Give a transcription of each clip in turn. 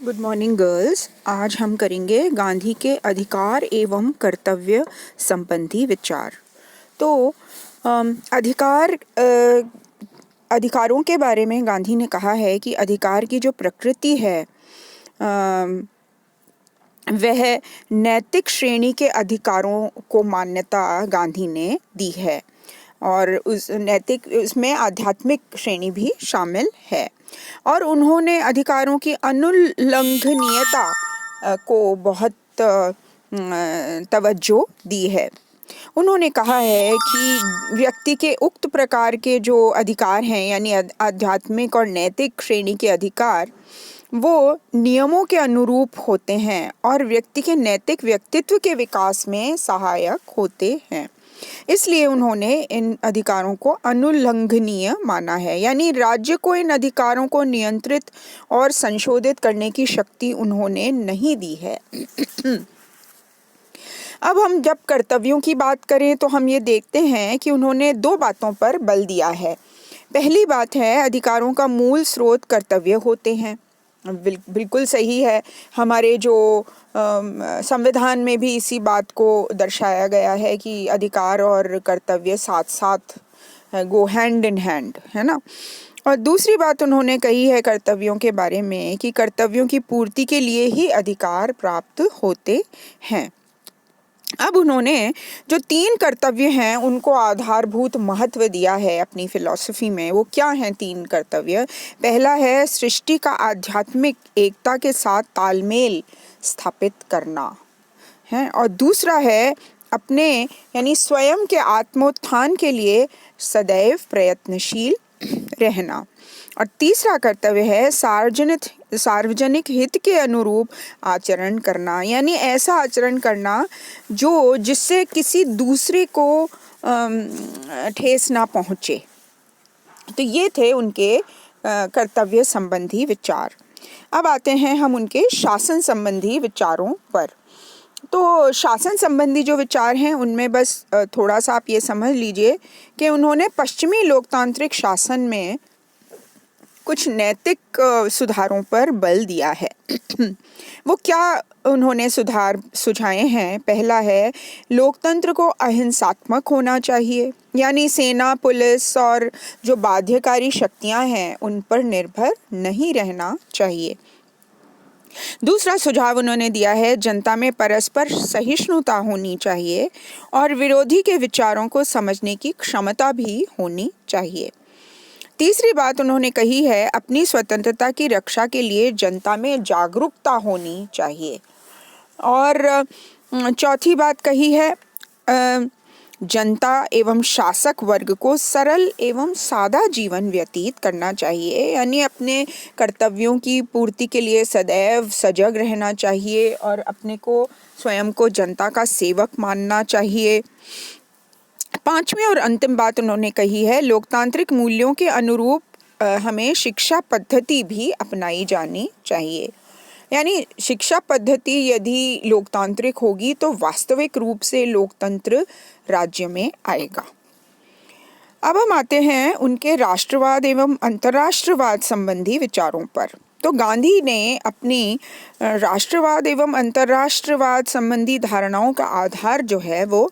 Good morning girls. आज हम करेंगे गांधी के अधिकार एवं कर्तव्य संबंधी विचार। तो अधिकारों के बारे में गांधी ने कहा है कि अधिकार की जो प्रकृति है वह नैतिक श्रेणी के अधिकारों को मान्यता गांधी ने दी है और उस नैतिक उसमें आध्यात्मिक श्रेणी भी शामिल है। और उन्होंने अधिकारों की अनुल्लंघनीयता को बहुत तवज्जो दी है। उन्होंने कहा है कि व्यक्ति के उक्त प्रकार के जो अधिकार हैं यानी आध्यात्मिक और नैतिक श्रेणी के अधिकार वो नियमों के अनुरूप होते हैं और व्यक्ति के नैतिक व्यक्तित्व के विकास में सहायक होते हैं। इसलिए उन्होंने इन अधिकारों को अनुल्लंघनीय माना है, यानी राज्य को इन अधिकारों को नियंत्रित और संशोधित करने की शक्ति उन्होंने नहीं दी है। अब हम जब कर्तव्यों की बात करें तो हम ये देखते हैं कि उन्होंने दो बातों पर बल दिया है। पहली बात है, अधिकारों का मूल स्रोत कर्तव्य होते हैं। बिल्कुल सही है। हमारे जो संविधान में भी इसी बात को दर्शाया गया है कि अधिकार और कर्तव्य साथ साथ गो हैंड इन हैंड, है ना। और दूसरी बात उन्होंने कही है कर्तव्यों के बारे में कि कर्तव्यों की पूर्ति के लिए ही अधिकार प्राप्त होते हैं। अब उन्होंने जो 3 कर्तव्य हैं उनको आधारभूत महत्व दिया है अपनी फिलॉसफी में। वो क्या हैं 3 कर्तव्य? पहला है सृष्टि का आध्यात्मिक एकता के साथ तालमेल स्थापित करना है, और दूसरा है अपने यानी स्वयं के आत्मोत्थान के लिए सदैव प्रयत्नशील रहना, और तीसरा कर्तव्य है सार्वजनिक हित के अनुरूप आचरण करना, यानी ऐसा आचरण करना जिससे किसी दूसरे को ठेस ना पहुँचे। तो ये थे उनके कर्तव्य संबंधी विचार। अब आते हैं हम उनके शासन संबंधी विचारों पर। तो शासन संबंधी जो विचार हैं उनमें बस थोड़ा सा आप ये समझ लीजिए कि उन्होंने पश्चिमी लोकतांत्रिक शासन में कुछ नैतिक सुधारों पर बल दिया है। वो क्या उन्होंने सुधार सुझाए हैं? पहला है, लोकतंत्र को अहिंसात्मक होना चाहिए, यानी सेना, पुलिस और जो बाध्यकारी शक्तियां हैं उन पर निर्भर नहीं रहना चाहिए। दूसरा सुझाव उन्होंने दिया है, जनता में परस्पर सहिष्णुता होनी चाहिए और विरोधी के विचारों को समझने की क्षमता भी होनी चाहिए। तीसरी बात उन्होंने कही है, अपनी स्वतंत्रता की रक्षा के लिए जनता में जागरूकता होनी चाहिए। और चौथी बात कही है, जनता एवं शासक वर्ग को सरल एवं सादा जीवन व्यतीत करना चाहिए, यानी अपने कर्तव्यों की पूर्ति के लिए सदैव सजग रहना चाहिए और अपने को स्वयं को जनता का सेवक मानना चाहिए। पांचवी और अंतिम बात उन्होंने कही है, लोकतांत्रिक मूल्यों के अनुरूप हमें शिक्षा पद्धति भी अपनाई जानी चाहिए, यानी शिक्षा पद्धति यदि लोकतांत्रिक होगी तो वास्तविक रूप से लोकतंत्र राज्य में आएगा। अब हम आते हैं उनके राष्ट्रवाद एवं अंतर्राष्ट्रवाद संबंधी विचारों पर। तो गांधी ने अपनी राष्ट्रवाद एवं अंतर्राष्ट्रवाद संबंधी धारणाओं का आधार जो है वो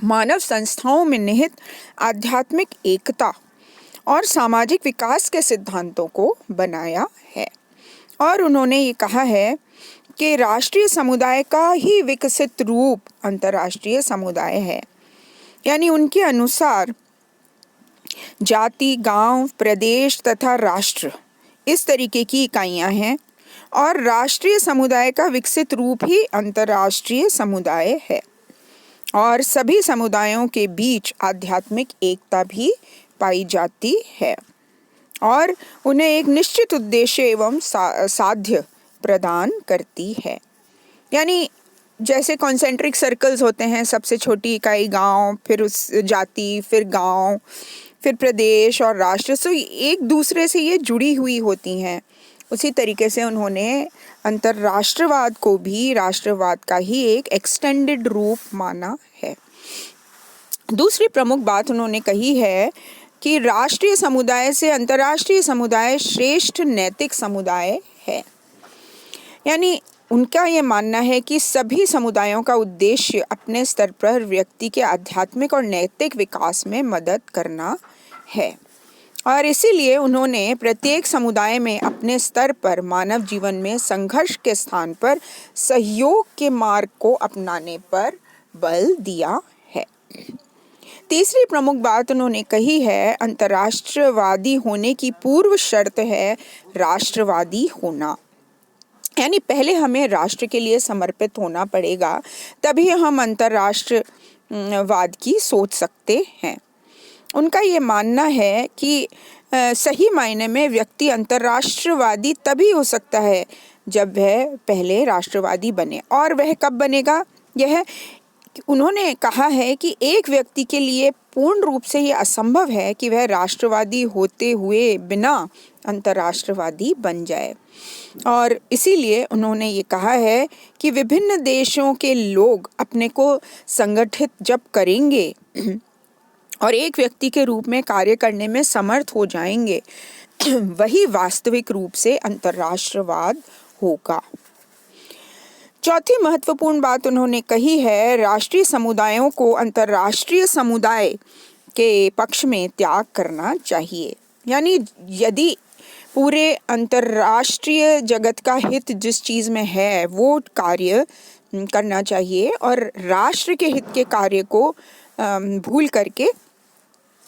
मानव संस्थाओं में निहित आध्यात्मिक एकता और सामाजिक विकास के सिद्धांतों को बनाया है। और उन्होंने ये कहा है कि राष्ट्रीय समुदाय का ही विकसित रूप अंतर्राष्ट्रीय समुदाय है, यानी उनके अनुसार जाति, गांव, प्रदेश तथा राष्ट्र इस तरीके की इकाइयां हैं और राष्ट्रीय समुदाय का विकसित रूप ही अंतर्राष्ट्रीय समुदाय है, और सभी समुदायों के बीच आध्यात्मिक एकता भी पाई जाती है और उन्हें एक निश्चित उद्देश्य एवं साध्य प्रदान करती है। यानी जैसे कॉन्सेंट्रिक सर्कल्स होते हैं, सबसे छोटी इकाई गांव, फिर उस जाति, फिर गांव, फिर प्रदेश और राष्ट्र, सो एक दूसरे से ये जुड़ी हुई होती हैं। उसी तरीके से उन्होंने अंतर्राष्ट्रवाद को भी राष्ट्रवाद का ही एक एक्सटेंडेड रूप माना है। दूसरी प्रमुख बात उन्होंने कही है कि राष्ट्रीय समुदाय से अंतर्राष्ट्रीय समुदाय श्रेष्ठ नैतिक समुदाय है। यानी उनका ये मानना है कि सभी समुदायों का उद्देश्य अपने स्तर पर व्यक्ति के आध्यात्मिक और नैतिक विकास में मदद करना है और इसीलिए उन्होंने प्रत्येक समुदाय में अपने स्तर पर मानव जीवन में संघर्ष के स्थान पर सहयोग के मार्ग को अपनाने पर बल दिया है। तीसरी प्रमुख बात उन्होंने कही है, अंतर्राष्ट्रवादी होने की पूर्व शर्त है राष्ट्रवादी होना। यानी पहले हमें राष्ट्र के लिए समर्पित होना पड़ेगा, तभी हम अंतर्राष्ट्रवाद की सोच सकते हैं। उनका ये मानना है कि सही मायने में व्यक्ति अंतर्राष्ट्रवादी तभी हो सकता है जब वह पहले राष्ट्रवादी बने। और वह कब बनेगा? यह उन्होंने कहा है कि एक व्यक्ति के लिए पूर्ण रूप से ये असंभव है कि वह राष्ट्रवादी होते हुए बिना अंतर्राष्ट्रवादी बन जाए। और इसीलिए उन्होंने ये कहा है कि विभिन्न देशों के लोग अपने को संगठित जब करेंगे और एक व्यक्ति के रूप में कार्य करने में समर्थ हो जाएंगे, वही वास्तविक रूप से अंतर्राष्ट्रवाद होगा। चौथी महत्वपूर्ण बात उन्होंने कही है, राष्ट्रीय समुदायों को अंतर्राष्ट्रीय समुदाय के पक्ष में त्याग करना चाहिए। यानी यदि पूरे अंतर्राष्ट्रीय जगत का हित जिस चीज़ में है वो कार्य करना चाहिए और राष्ट्र के हित के कार्य को भूल करके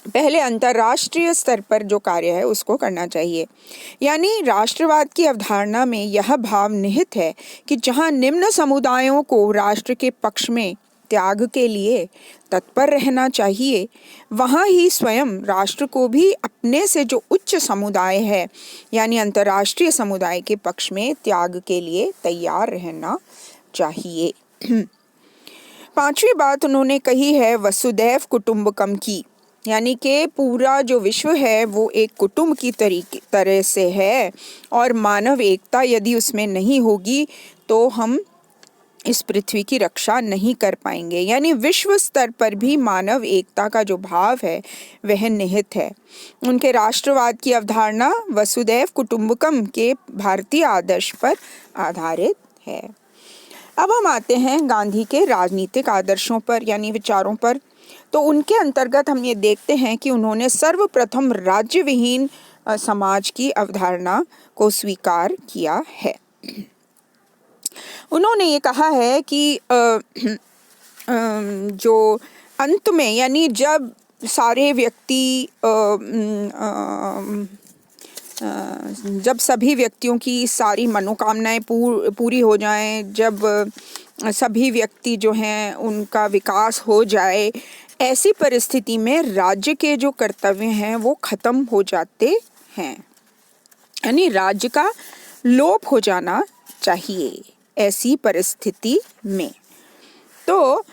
पहले अंतर्राष्ट्रीय स्तर पर जो कार्य है उसको करना चाहिए। यानी राष्ट्रवाद की अवधारणा में यह भाव निहित है कि जहां निम्न समुदायों को राष्ट्र के पक्ष में त्याग के लिए तत्पर रहना चाहिए, वहां ही स्वयं राष्ट्र को भी अपने से जो उच्च समुदाय है यानी अंतर्राष्ट्रीय समुदाय के पक्ष में त्याग के लिए तैयार रहना चाहिए। पांचवी बात उन्होंने कही है वसुदैव कुटुंबकम की, यानी कि पूरा जो विश्व है वो एक कुटुंब की तरह से है और मानव एकता यदि उसमें नहीं होगी तो हम इस पृथ्वी की रक्षा नहीं कर पाएंगे। यानी विश्व स्तर पर भी मानव एकता का जो भाव है वह निहित है। उनके राष्ट्रवाद की अवधारणा वसुदैव कुटुंबकम के भारतीय आदर्श पर आधारित है। अब हम आते हैं गांधी के राजनीतिक आदर्शों पर यानी विचारों पर। तो उनके अंतर्गत हम ये देखते हैं कि उन्होंने सर्वप्रथम राज्य विहीन समाज की अवधारणा को स्वीकार किया है। उन्होंने ये कहा है कि जो अंत में यानी जब सारे व्यक्ति जब सभी व्यक्तियों की सारी मनोकामनाएं पूरी हो जाएं, जब सभी व्यक्ति जो हैं उनका विकास हो जाए, ऐसी परिस्थिति में राज्य के जो कर्तव्य हैं वो खत्म हो जाते हैं। यानी राज्य का लोप हो जाना चाहिए ऐसी परिस्थिति में। तो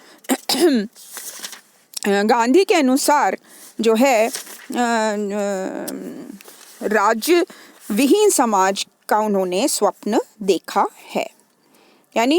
गांधी के अनुसार जो है राज्य विहीन समाज का उन्होंने स्वप्न देखा है। यानी